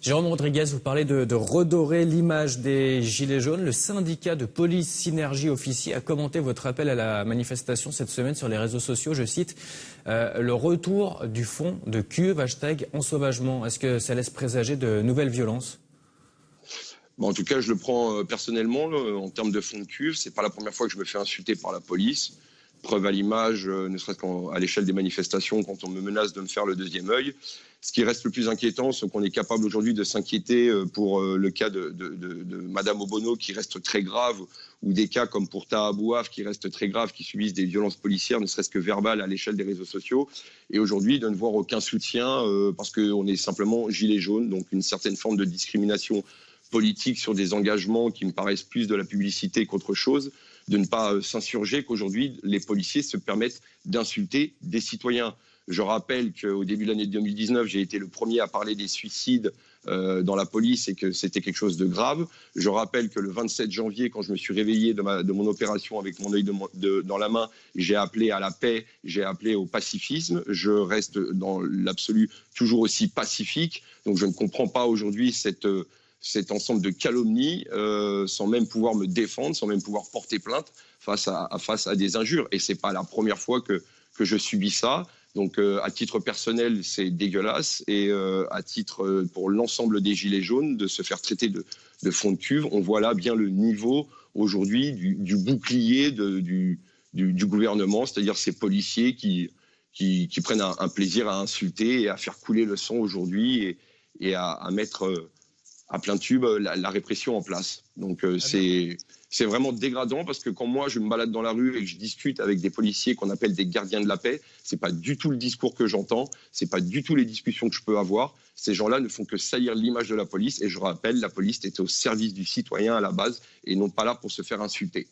Jérôme Rodriguez, vous parlez de redorer l'image des Gilets jaunes. Le syndicat de police Synergie Officier a commenté votre appel à la manifestation cette semaine sur les réseaux sociaux. Je cite, le retour du fond de cuve, #ensauvagement. Est-ce que ça laisse présager de nouvelles violences? Bon, en tout cas, je le prends personnellement en termes de fond de cuve. C'est pas la première fois que je me fais insulter par la police. Preuve à l'image, ne serait-ce qu'à l'échelle des manifestations, quand on me menace de me faire le deuxième œil. Ce qui reste le plus inquiétant, c'est qu'on est capable aujourd'hui de s'inquiéter pour le cas de Madame Obono, qui reste très grave, ou des cas comme pour Taha Bouaf, qui reste très grave, qui subissent des violences policières, ne serait-ce que verbales, à l'échelle des réseaux sociaux. Et aujourd'hui, de ne voir aucun soutien parce qu'on est simplement gilet jaune, donc une certaine forme de discrimination politique sur des engagements qui me paraissent plus de la publicité qu'autre chose, de ne pas s'insurger qu'aujourd'hui les policiers se permettent d'insulter des citoyens. Je rappelle qu'au début de l'année 2019, j'ai été le premier à parler des suicides dans la police et que c'était quelque chose de grave. Je rappelle que le 27 janvier, quand je me suis réveillé de mon opération avec mon œil dans la main, j'ai appelé à la paix, j'ai appelé au pacifisme. Je reste dans l'absolu toujours aussi pacifique. Donc je ne comprends pas aujourd'hui cet ensemble de calomnies sans même pouvoir me défendre, sans même pouvoir porter plainte face à des injures. Et ce n'est pas la première fois que je subis ça. Donc à titre personnel, c'est dégueulasse. Et à titre pour l'ensemble des Gilets jaunes, de se faire traiter de fond de cuve, on voit là bien le niveau aujourd'hui du bouclier du gouvernement, c'est-à-dire ces policiers qui prennent un plaisir à insulter et à faire couler le sang aujourd'hui et à mettre à plein tube la répression en place. Donc c'est vraiment dégradant parce que quand moi je me balade dans la rue et que je discute avec des policiers qu'on appelle des gardiens de la paix, c'est pas du tout le discours que j'entends, c'est pas du tout les discussions que je peux avoir. Ces gens-là ne font que salir l'image de la police et je rappelle, la police était au service du citoyen à la base et non pas là pour se faire insulter.